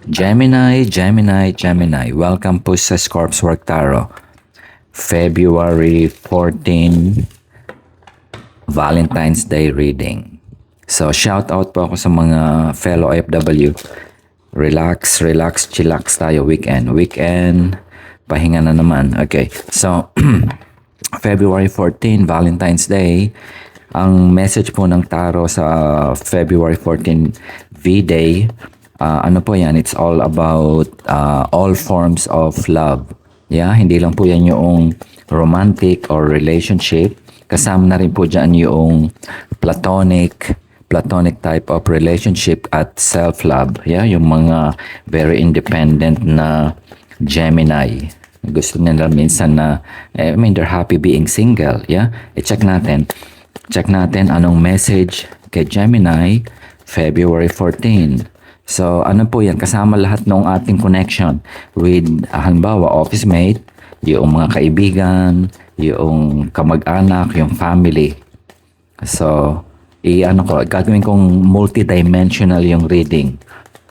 Gemini, Gemini, Gemini. Welcome po sa Scorp's Work Tarot. February 14, Valentine's Day reading. So, shout out po ako sa mga fellow OFW. Relax, relax, chillax tayo weekend. Weekend, pahinga na naman. Okay, so, February 14, Valentine's Day. Ang message po ng tarot sa February 14 V-Day, ano po yan, it's all about all forms of love. Yeah, hindi lang po yan yung romantic or relationship. Kasama na rin po dyan yung platonic type of relationship at self-love. Yeah, yung mga very independent na Gemini. Gusto nila minsan na, they're happy being single. Yeah, check natin. Check natin anong message kay Gemini, February 14. So, ano po yan? Kasama lahat ng ating connection with, halimbawa, office mate, yung mga kaibigan, yung kamag-anak, yung family. So, gagawin kong multidimensional yung reading.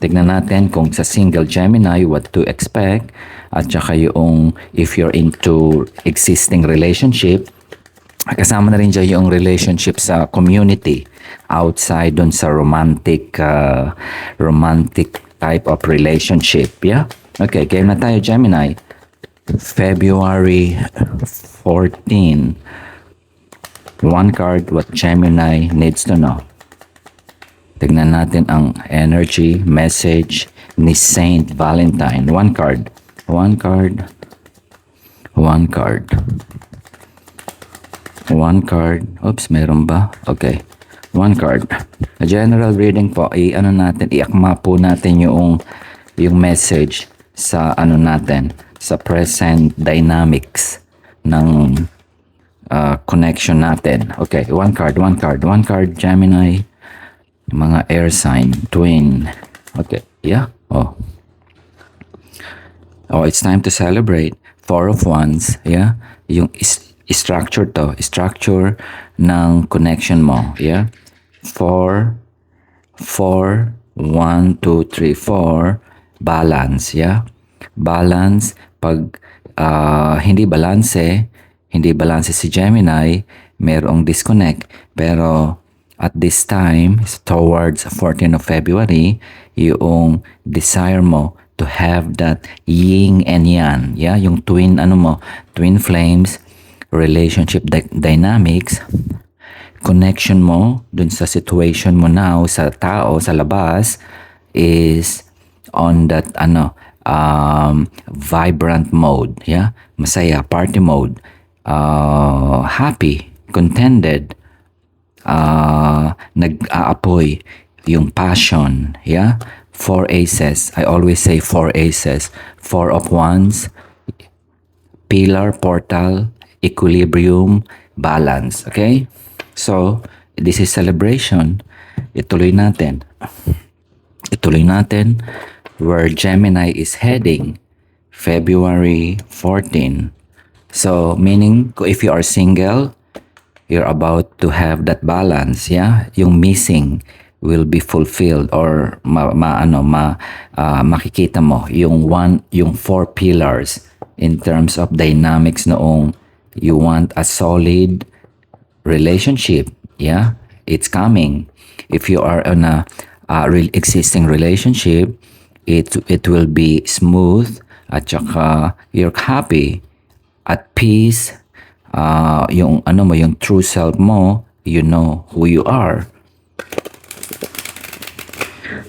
Tignan natin kung sa single Gemini, what to expect. At saka yung, if you're into existing relationship, kasama na rin dyan yung relationship sa community outside dun sa romantic type of relationship. Yeah? Okay, game na tayo, Gemini. February 14. One card, what Gemini needs to know. Tignan natin ang energy, message ni Saint Valentine. One card. One card. One card. One card. Oops, meron ba? Okay. One card. A general reading po, iakma po natin yung message sa natin, sa present dynamics ng connection natin. Okay, one card, Gemini, mga air sign, twin. Okay, yeah. Oh, it's time to celebrate. Four of Wands, yeah. Yung structure ng connection mo, yeah. 4 1 2 3 4 balance, yeah. Balance. Pag hindi balance si Gemini, merong disconnect. Pero at this time, towards 14 of February, yung desire mo to have that yin and yang, yeah, yung twin twin flames, relationship dynamics, connection mo dun sa situation mo now sa tao sa labas is on that vibrant mode, yeah, masaya, party mode, happy, contented, nag-aapoy yung passion, yeah. Four aces, I always say four aces. Four of Wands, pillar, portal, equilibrium, balance. Okay? So, this is celebration. Ituloy natin where Gemini is heading February 14. So, meaning, if you are single, you're about to have that balance, yeah? Yung missing will be fulfilled or makikita mo yung four pillars in terms of dynamics noong you want a solid relationship, yeah, it's coming. If you are on a existing relationship, it will be smooth at saka you're happy, at peace, yung true self mo, you know who you are.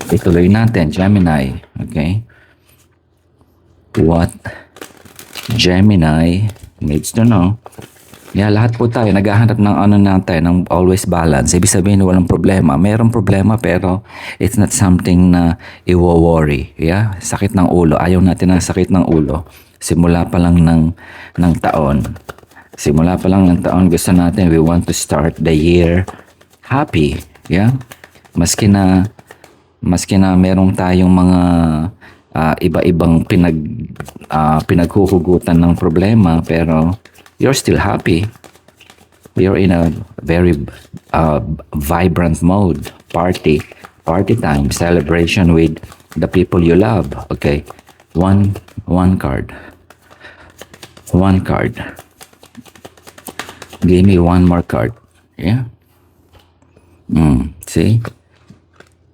Ituloy natin, Gemini. Okay? What Gemini needs to know. Yeah, lahat po tayo naghahanap ng ng always balance. Ibig sabihin walang problema. Mayroong problema pero it's not something na i-worry. Yeah? Sakit ng ulo. Ayaw natin ng sakit ng ulo. Simula pa lang ng taon. Gusto natin, we want to start the year happy. Yeah? Maski na merong tayong mga iba-ibang pinaghuhugutan ng problema, pero you're still happy. You're in a very vibrant mode. Party time, celebration with the people you love. Okay, one card. One card. Give me one more card. Yeah. See?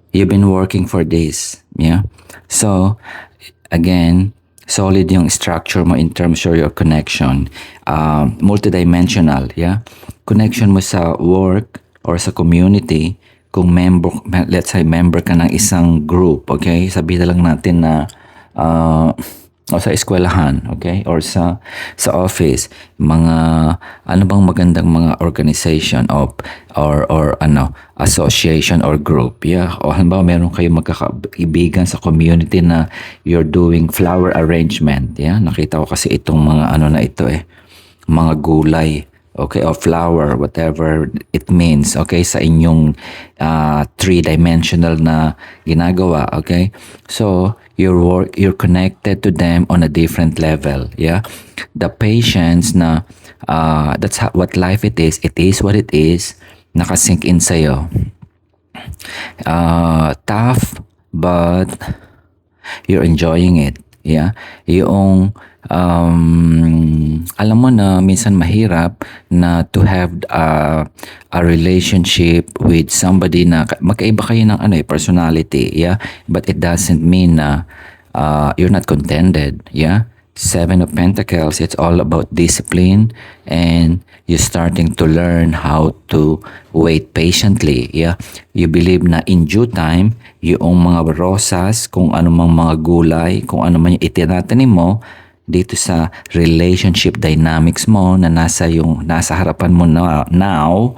You've been working for this. Yeah. So, again, solid yung structure mo in terms of your connection. Multidimensional. Yeah. Connection mo sa work or sa community. Kung let's say member ka ng isang group. Okay. Sabihin na lang natin na o sa eskwelahan, okay? Or sa office, mga ano bang magandang mga organization or association or group, yeah? O halimbawa meron kayong magkakaibigan sa community na you're doing flower arrangement, yeah? Nakita ko kasi itong mga na ito mga gulay, okay, or flower, whatever it means, okay, sa inyong three-dimensional na ginagawa, okay? So, you're connected to them on a different level, yeah? The patience na, that's what life it is what it is, nakasink in sa'yo. Tough, but you're enjoying it, yeah? Yung alam mo na minsan mahirap na to have a relationship with somebody na magkaiba kayo ng personality, yeah, but it doesn't mean na you're not contented, yeah. Seven of Pentacles, it's all about discipline, and you're starting to learn how to wait patiently, yeah. You believe na in due time yung mga rosas, kung ano mang mga gulay, kung ano man yung itinatanim mo dito sa relationship dynamics mo na nasa harapan mo now,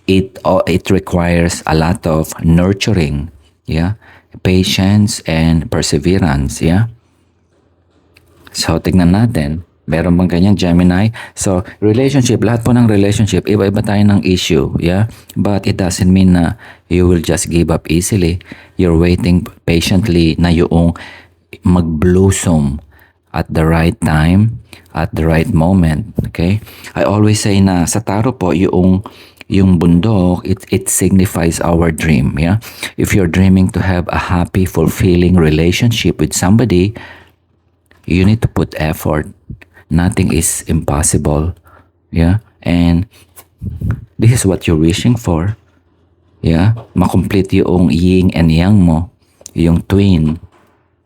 it requires a lot of nurturing, yeah, patience and perseverance, yeah. So tignan natin, meron bang kanyang Gemini? So relationship, lahat po ng relationship, iba-iba tayo ng issue, yeah, but it doesn't mean na you will just give up easily. You're waiting patiently na yung mag-blossom at the right time, at the right moment, okay? I always say na sa tarot po, yung bundok, it signifies our dream, yeah? If you're dreaming to have a happy, fulfilling relationship with somebody, you need to put effort. Nothing is impossible, yeah? And this is what you're wishing for, yeah? Makomplete yung yin and yang mo, yung twin.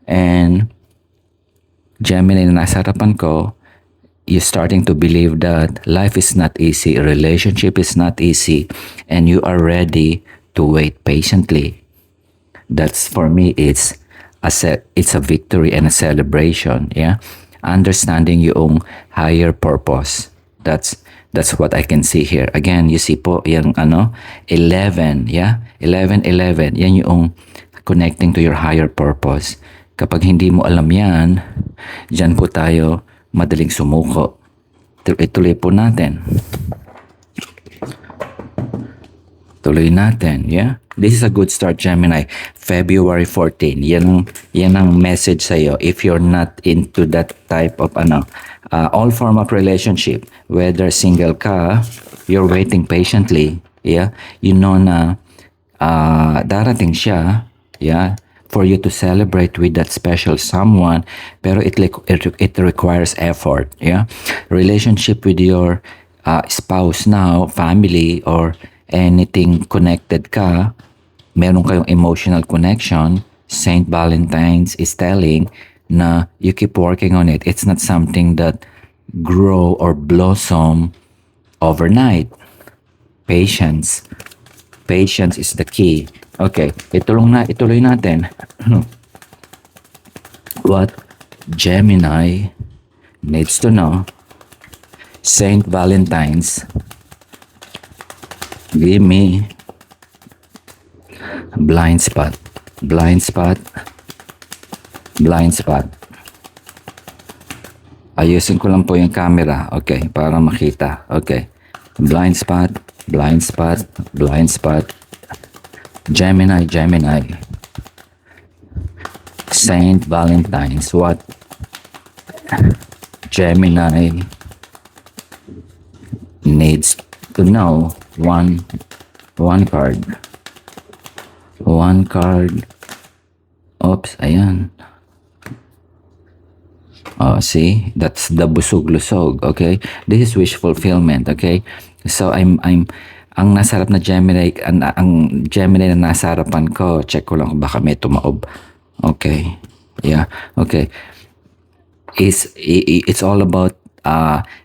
And Gemini na nasa harapan ko, you're starting to believe that life is not easy, a relationship is not easy, and you are ready to wait patiently. That's, for me, it's a victory and a celebration, yeah? Understanding yung higher purpose. That's what I can see here. Again, you see po yung 11, yeah? 11, yan yung connecting to your higher purpose. Kapag hindi mo alam yan, dyan po tayo madaling sumuko. Ituloy po natin. Tuloy natin, yeah? This is a good start, Gemini. February 14. Yan ang message sa'yo. If you're not into that type of all form of relationship, whether single ka, you're waiting patiently, yeah? You know na darating siya, yeah? For you to celebrate with that special someone, pero it requires effort, yeah? Relationship with your spouse now, family, or anything connected ka, meron kayong emotional connection, Saint Valentines is telling na you keep working on it. It's not something that grow or blossom overnight. Patience is the key. Okay, ituloy natin. What Gemini needs to know. Saint Valentines, give me blind spot. Ayusin ko lang po yung camera, okay, para makita. Okay, blind spot. Gemini. Saint Valentines, what Gemini needs to know. One card. Oops, ayan. Oh, see, that's the busog-lusog, okay? This is wish fulfillment, okay? So ang nasa harap na Gemini, ang Gemini na nasa harapan ko, check ko lang kung baka may tumaob. Okay, yeah, okay. It's all about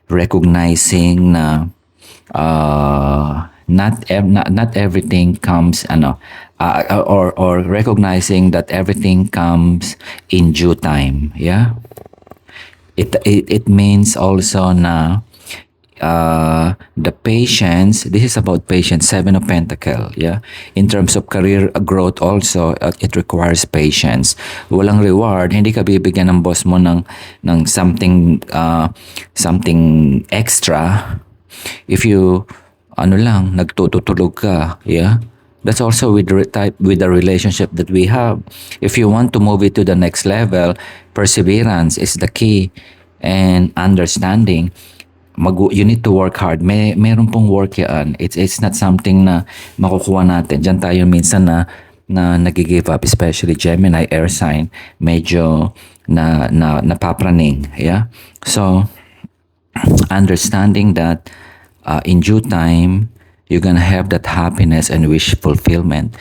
recognizing na not everything comes or recognizing that everything comes in due time, yeah. It means also na the patience. This is about patience. Seven of Pentacle, yeah. In terms of career growth also, it requires patience. Walang reward. Hindi ka bibigyan ng boss mo ng something extra if you nagtutulog ka, yeah. That's also with the relationship that we have. If you want to move it to the next level, perseverance is the key, and understanding. You need to work hard. Meron pong work yan. It's not something na makukuha natin. Diyan tayo minsan na nag-give up, especially Gemini air sign, medyo napapraning, yeah. So understanding that in due time you're gonna have that happiness and wish fulfillment.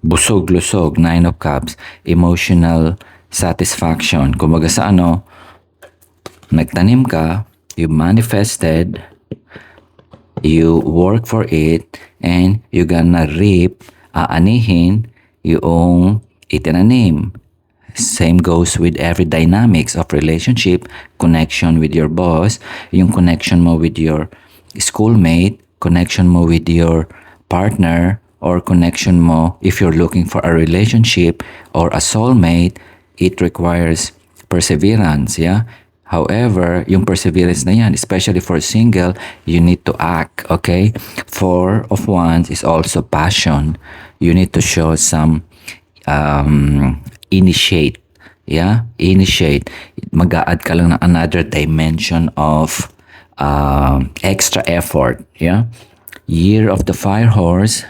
Busog-lusog, Nine of Cups, emotional satisfaction. Kumbaga sa nagtanim ka, you manifested, you work for it, and you're gonna reap, aanihin yung itinanim. Same goes with every dynamics of relationship, connection with your boss, yung connection mo with your schoolmate, connection mo with your partner, or connection mo if you're looking for a relationship or a soulmate. It requires perseverance, yeah. However, yung perseverance na yan, especially for single, you need to act, okay? Four of Wands is also passion. You need to show some initiate, yeah? Initiate. Mag-a-add ka lang ng another dimension of extra effort, yeah. Year of the Fire Horse,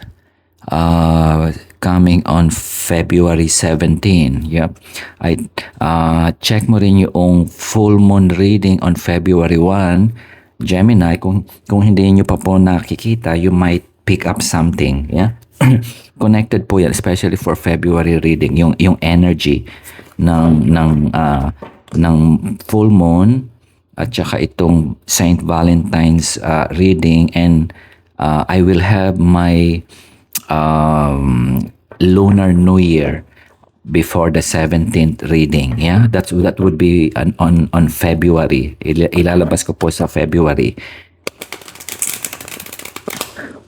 coming on February 17. Yep. Check mo rin yung full moon reading on February 1. Gemini, kung hindi nyo pa po nakikita, you might pick up something, yeah. Connected po yan, especially for February reading, yung energy ng full moon at saka itong Saint Valentine's reading, and I will have my Lunar New Year before the 17th reading, yeah. That would be on February. Ilalabas ko po sa February.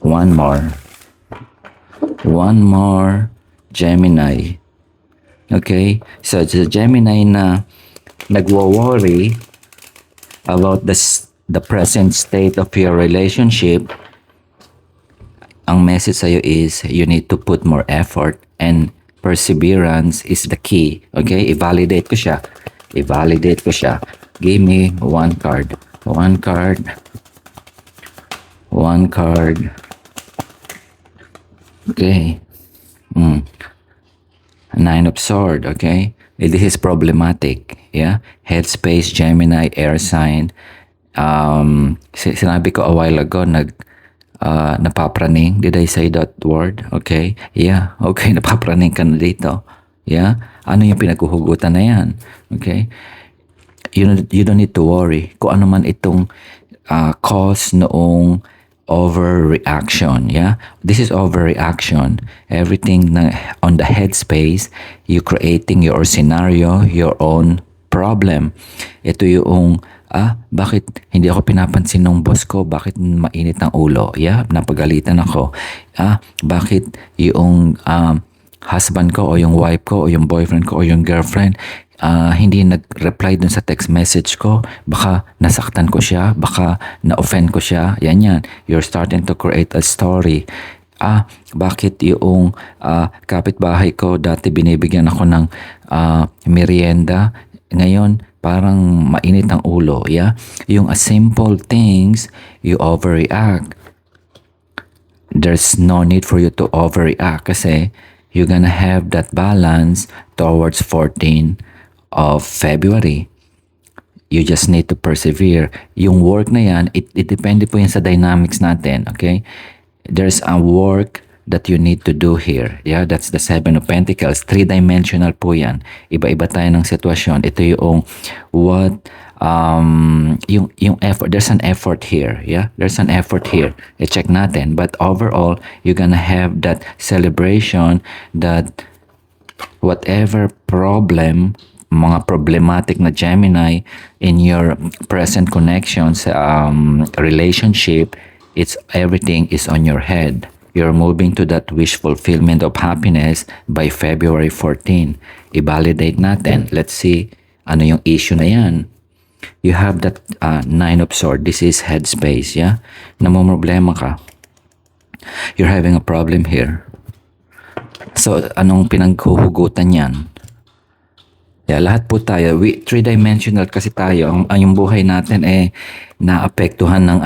One more Gemini. Okay, so the Gemini na nagwo-worry about the present state of your relationship, ang message sa'yo is you need to put more effort, and perseverance is the key. Okay, i-validate ko siya. Give me one card. Okay. Nine of Swords, okay? This is problematic, yeah? Headspace, Gemini, air sign. Sinabi ko a while ago, napapraning. Did I say that word? Okay. Yeah. Okay, napapraning ka na dito. Yeah? Ano yung pinaghuhugutan na yan? Okay? You don't need to worry kung ano man itong cause noong overreaction, yeah. This is overreaction. Everything on the headspace, you creating your scenario, your own problem. Ito yung bakit hindi ako pinapansin ng boss ko? Bakit mainit ang ulo? Yeah, napagalitan ako. Bakit yung husband ko o yung wife ko o yung boyfriend ko o yung girlfriend hindi nag-reply dun sa text message ko? Baka nasaktan ko siya, baka na-offend ko siya. Yan. You're starting to create a story. Bakit yung kapitbahay ko dati binibigyan ako ng merienda, ngayon parang mainit ang ulo, yeah? Yung simple things, you overreact. There's no need for you to overreact kasi you're gonna have that balance towards 14 of February. You just need to persevere. Yung work na yan, it depende po yan sa dynamics natin, okay? There's a work that you need to do here. Yeah, that's the Seven of Pentacles. Three-dimensional po yan. Iba-iba tayo ng sitwasyon. Ito yung what, yung effort. There's an effort here. Yeah, there's an effort here. I-check natin. But overall, you're gonna have that celebration that whatever problem, mga problematic na Gemini in your present connections, relationship, it's everything is on your head. You're moving to that wish fulfillment of happiness by February 14. I-validate natin. Let's see ano yung issue na yan. You have that Nine of Swords. This is headspace, yeah? Namumroblema ka. You're having a problem here. So, anong pinaghuhugutan yan? Yeah, lahat po tayo, three-dimensional kasi tayo. Yung buhay natin naapektuhan ng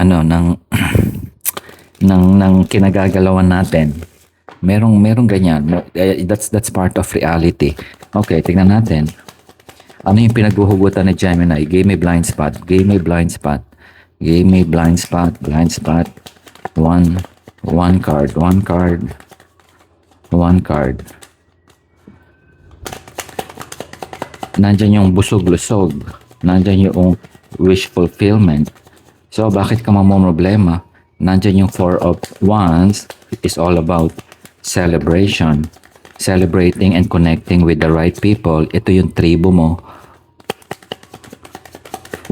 ng kinagagalawan natin. Merong ganyan. That's part of reality. Okay, tingnan natin. Ano yung pinaghuhugutan ni Gemini? Give me blind spot. Give me blind spot. Give me blind spot. Blind spot. One card. One card. One card. Nandyan yung busog-lusog. Nandyan yung wish fulfillment. So, bakit ka mamomroblema? Nandyan yung Four of Wands. It is all about celebration. Celebrating and connecting with the right people. Ito yung tribo mo.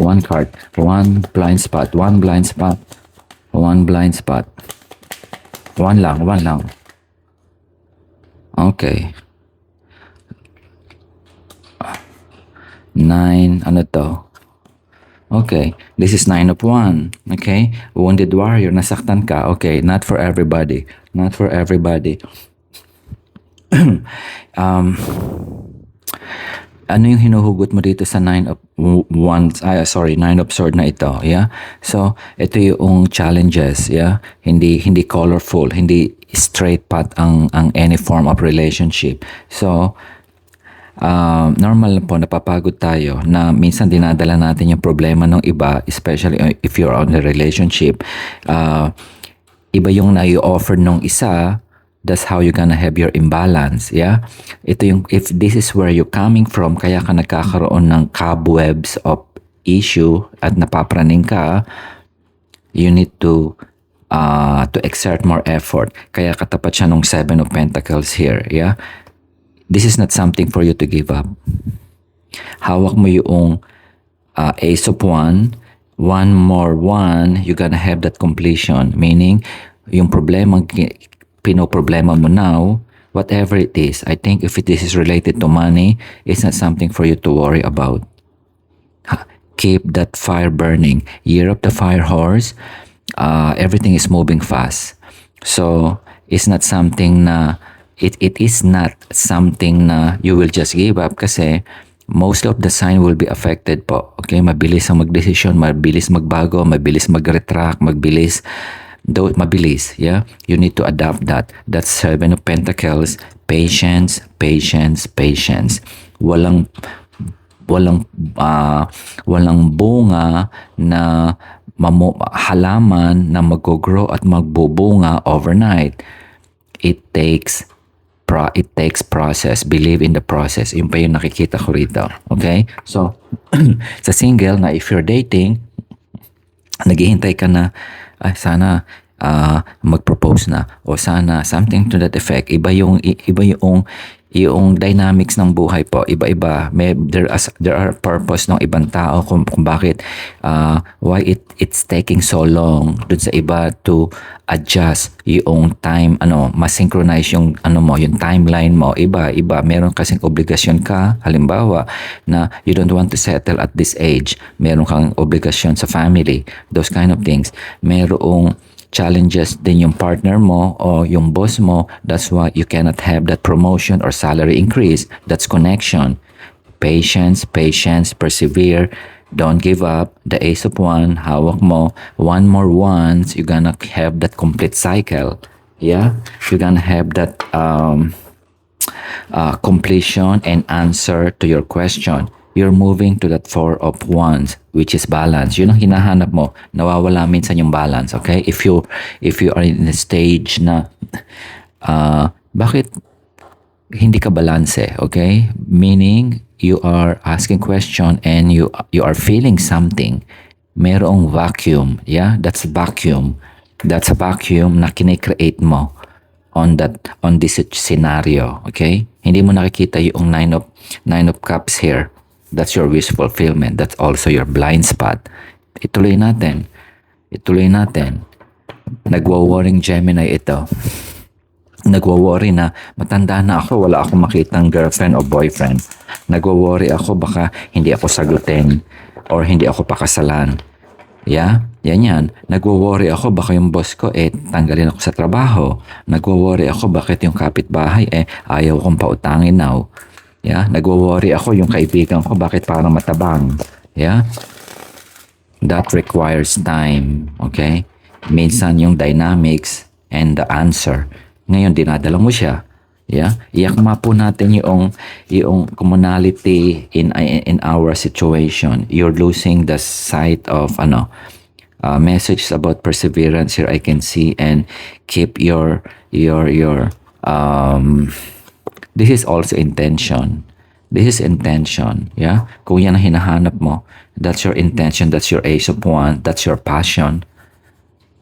One card. One blind spot. One blind spot. One blind spot. One lang. One lang. Okay. 9, ano to? Okay, this is 9 of 1. Okay, wounded warrior, nasaktan ka. Okay, not for everybody. Not for everybody. Ano yung hinuhugot mo dito sa 9 of Wands? 9 of Swords na ito, yeah? So, ito yung challenges, yeah? Hindi colorful, hindi straight path ang any form of relationship. So, normal po, napapagod tayo na minsan dinadala natin yung problema ng iba, especially if you're on a relationship. Iba yung na-offer nung isa, that's how you're gonna have your imbalance, yeah? Ito yung, if this is where you're coming from, kaya ka nagkakaroon ng cobwebs of issue at napapraning ka, you need to exert more effort. Kaya katapat siya nung Seven of Pentacles here, yeah? This is not something for you to give up. Hawak mo yung Ace of Wands. One more one, you're gonna have that completion. Meaning, yung problema, pinoproblema mo now, whatever it is, I think if this is related to money, it's not something for you to worry about. Keep that fire burning. Year of the Fire Horse, everything is moving fast. So, it's not something na it is not something na you will just give up kasi most of the sign will be affected po. Okay, mabilis ang magdesisyon, mabilis magbago, mabilis mag-retract, mabilis, yeah? You need to adapt that. That's Seven of Pentacles. Patience, patience, patience. Walang bunga na halaman na mag-grow at magbubunga overnight. It takes process. Believe in the process. Yung pa yung nakikita ko rito. Okay? So, sa single na if you're dating, naghihintay ka na, sana mag-propose na o sana something to that effect. Iba yung dynamics ng buhay po, iba-iba. There are purpose ng ibang tao kung bakit why it's taking so long dun sa iba to adjust yung time, ma-synchronize yung yung timeline mo. Iba. Meron kasing obligasyon ka, halimbawa, na you don't want to settle at this age. Meron kang obligasyon sa family, those kind of things. Merong challenges din yung partner mo o yung boss mo. That's why you cannot have that promotion or salary increase. That's connection. Patience, persevere. Don't give up. The Ace of Wands, hawak mo. One more wands, you're gonna have that complete cycle. Yeah? You're gonna have that completion and answer to your question. You're moving to that four of wands, which is balance. Yun ang hinahanap mo. Nawawala minsan yung balance, okay? If you are in a stage na bakit hindi ka balanse, okay? Meaning you are asking question and you are feeling something. Merong vacuum, yeah? That's vacuum. That's a vacuum na kine-create mo on this scenario, okay? Hindi mo nakikita yung nine of cups here. That's your wish fulfillment. That's also your blind spot. Ituloy natin. Nagwo-worrying Gemini ito. Nagwo-worry na matanda na ako, wala akong makitang girlfriend o boyfriend. Nagwo-worry ako baka hindi ako sagutin or hindi ako pakasalan. Yeah? Yan. Nagwo-worry ako baka yung boss ko tanggalin ako sa trabaho. Nagwo-worry ako bakit yung kapitbahay ayaw kong pautangin now. Yeah? Nagwo-worry ako yung kaibigan ko bakit parang matabang. Yeah? That requires time. Okay? Minsan yung dynamics and the answer. Ngayon, dinadala mo siya. Yeah? Iakma po natin yung commonality in our situation. You're losing the sight of messages about perseverance here I can see, and keep your this is also intention. This is intention, yeah? Kung yan ang hinahanap mo, that's your intention, that's your ace of wands, that's your passion.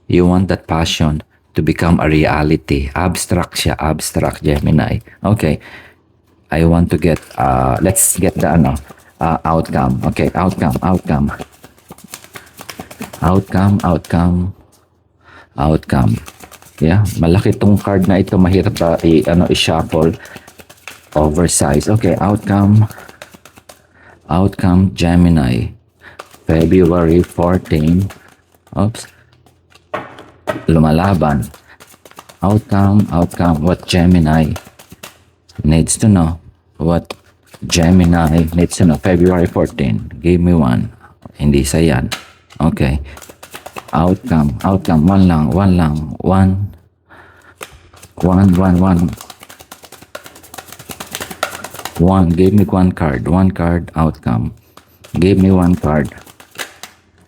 You want that passion to become a reality. Abstract siya, abstract Gemini. Okay. I want to get, let's get the outcome. Okay, outcome. Yeah, malaki tong card na ito, mahirap i-shuffle. Oversize. Okay, outcome Gemini. February 14. Oops. Lumalaban. Outcome. What Gemini needs to know. What Gemini needs to know. February 14. Give me one. Hindi sa yan. Okay. Outcome. One lang. One. Give me one card. One card. Outcome. Give me one card.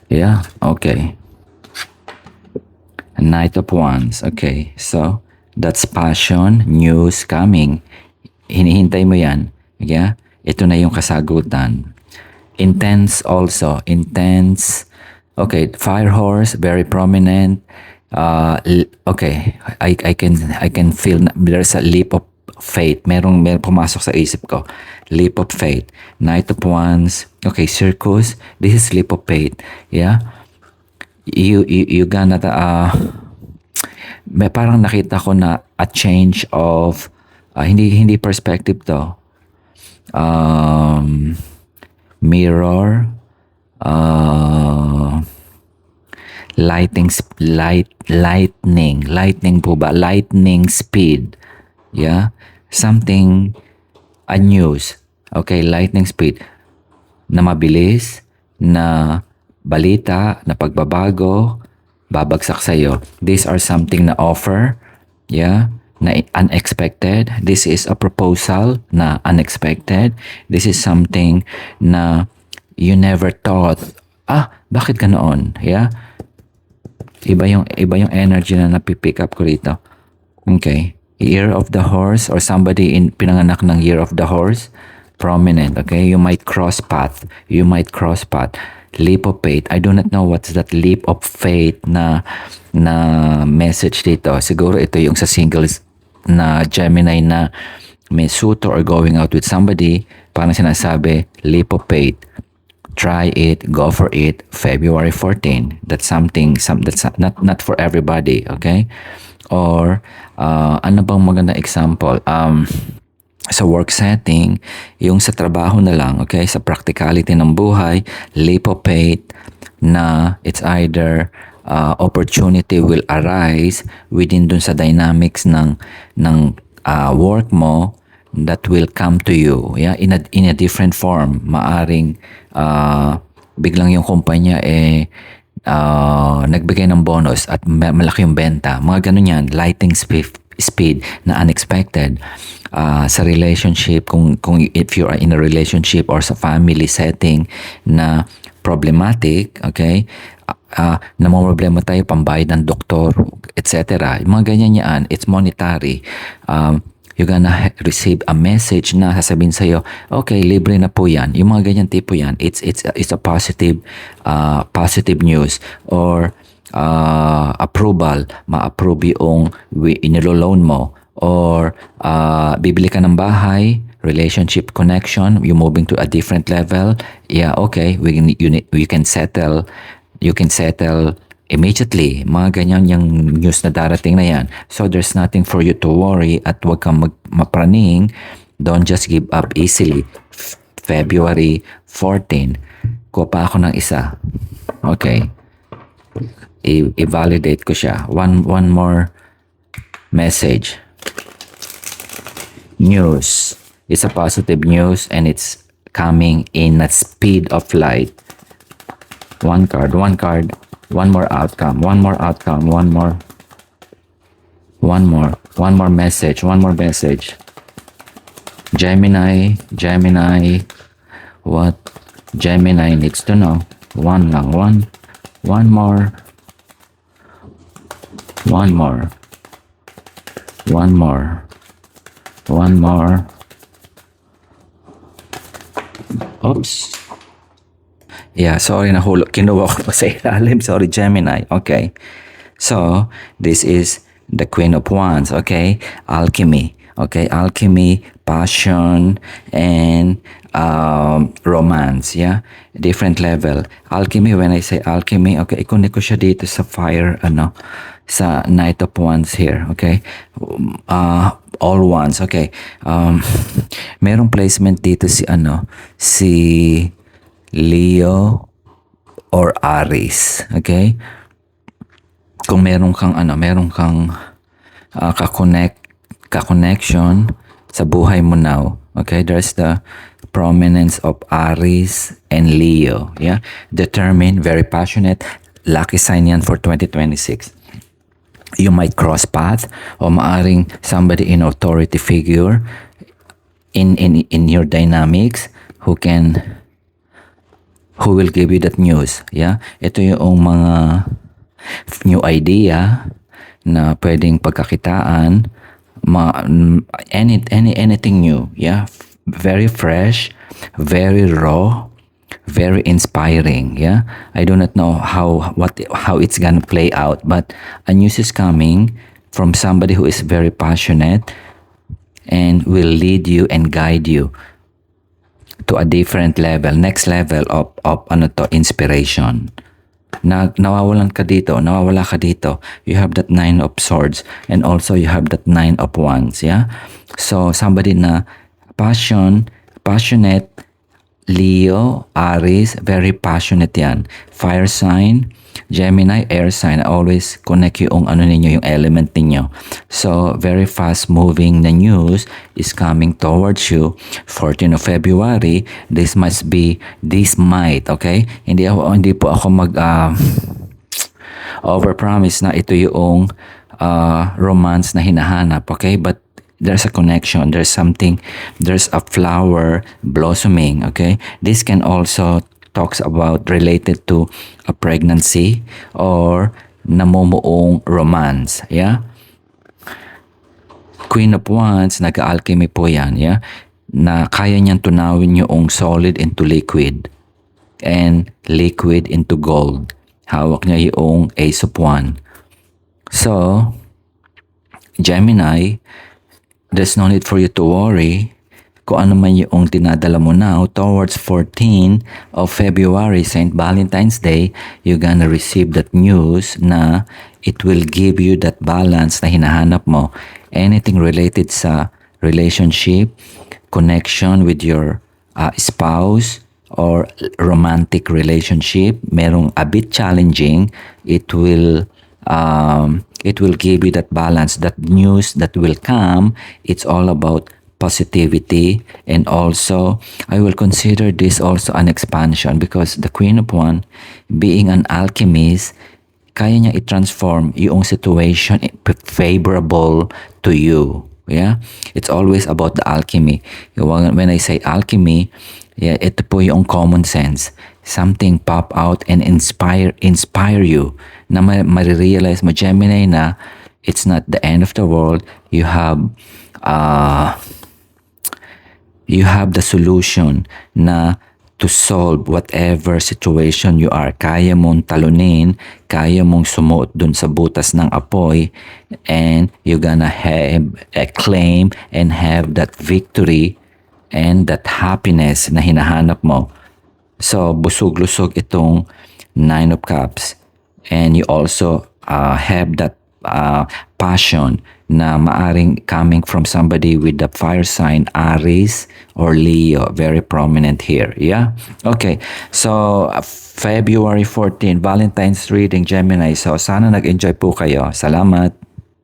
Yeah. Okay. Knight of Wands. Okay. So, that's passion, news coming. Hinihintay mo yan. Yeah. Ito na yung kasagutan. Intense also. Intense. Okay. Fire horse. Very prominent. Okay. I can feel there's a leap of faith. Merong pumasok sa isip ko. Leap of faith. Knight of Wands. Okay, circus. This is leap of faith. Yeah. You gonna may parang nakita ko na a change of hindi perspective to. Mirror. Lightning po ba? Lightning speed. Yeah. Something, a news. Okay, lightning speed. Na mabilis, na balita, na pagbabago, babagsak sa'yo. These are something na offer, yeah, na unexpected. This is a proposal na unexpected. This is something na you never thought, bakit ganoon? Yeah. Iba yung energy na napipick up ko rito. Okay. Year of the horse, or somebody pinanganak ng year of the horse, prominent. Okay, you might cross path. Leap of faith. I do not know what's that leap of faith na message dito. Siguro ito yung sa singles na Gemini na may suitor or going out with somebody. Parang sinasabi, leap of faith. Try it, go for it. February 14. That's something that's not for everybody. Okay. Or ano bang maganda example? Sa work setting, yung sa trabaho na lang, okay, sa practicality ng buhay, leap of faith na it's either opportunity will arise within dun sa dynamics ng work mo that will come to you, yeah, in a different form. Maaring biglang yung kumpanya nagbigay ng bonus at malaki yung benta. Mga ganun yan, lightning speed na unexpected. sa relationship, kung if you are in a relationship or sa family setting na problematic, okay, namomroblema tayo, pambayad ng doktor, etc. Yung mga ganyan yan, it's monetary. You're gonna receive a message na sasabihin sa'yo, okay, libre na po yan. Yung mga ganyan tipo yan, it's a positive news. Or approval, ma-approve yung inilo-loan mo. Or bibili ka ng bahay, relationship connection, you're moving to a different level. Yeah, okay, you can settle immediately. Mga ganyan yung news na darating na yan. So there's nothing for you to worry at huwag kang mapraning. Don't just give up easily. February 14. Kuha pa ako ng isa. Okay. I-validate ko siya. One more message. News. It's a positive news and it's coming in at speed of light. One card. One more outcome. One more message. Gemini. What Gemini needs to know. One more. Oops. Yeah, sorry, kinuha ko pa sa ilalim. Sorry, Gemini. Okay. So, this is the Queen of Wands, okay? Alchemy. Okay, alchemy, passion, and romance, yeah? Different level. Alchemy, when I say alchemy, okay, i-connect ko siya dito sa fire, sa Knight of Wands here, okay? All wands, okay. Merong placement dito si Leo or Aries, okay? Kung meron kang ka-connection sa buhay mo now, okay? There's the prominence of Aries and Leo, yeah? Determined, very passionate, lucky sign yan for 2026. You might cross path o maaring somebody in authority figure in your dynamics who will give you that news, yeah? Ito yung mga new idea na pwedeng pagkakitaan, anything new, yeah? Very fresh, very raw, very inspiring, yeah? I do not know how it's gonna play out, but a news is coming from somebody who is very passionate and will lead you and guide you to a different level, next level of inspiration. Nawawala ka dito. You have that 9 of swords and also you have that 9 of wands, yeah? So somebody na passionate, Leo, Aries, very passionate yan. Fire sign, Gemini, air sign. Always connect yung yung element ninyo. So, very fast moving na news is coming towards you. 14 of February, this might, okay? Hindi po ako overpromise na ito yung romance na hinahanap, okay? But there's a connection, there's a flower blossoming, okay? This can also talks about related to a pregnancy or namumuong romance, yeah? Queen of Wands, nag-alchemy po yan, yeah? Na kaya niyang tunawin yung solid into liquid and liquid into gold. Hawak niya yung Ace of Wands. So, Gemini, there's no need for you to worry kung ano man yung dinadala mo now. Towards 14 of February, St. Valentine's Day, you're gonna receive that news na it will give you that balance na hinahanap mo. Anything related sa relationship, connection with your spouse, or romantic relationship, merong a bit challenging, it will give you that balance. That news that will come, it's all about positivity. And also, I will consider this also an expansion because the Queen of Wands, being an alchemist, kaya niya i-transform yung situation favorable to you. Yeah, it's always about the alchemy. When I say alchemy, yeah, ito po yung common sense. Something pop out and inspire you na marirealize mo, Gemini, na it's not the end of the world. Uh, you have the solution na to solve whatever situation you are. Kaya mong talunin, kaya mong sumuot dun sa butas ng apoy, and you're gonna have a claim and have that victory and that happiness na hinahanap mo. So, busog-lusog itong Nine of Cups. And you also have that passion na maaring coming from somebody with the fire sign Aries or Leo, very prominent here. Yeah? Okay. So, February 14, Valentine's reading, Gemini. So, sana nag-enjoy po kayo. Salamat.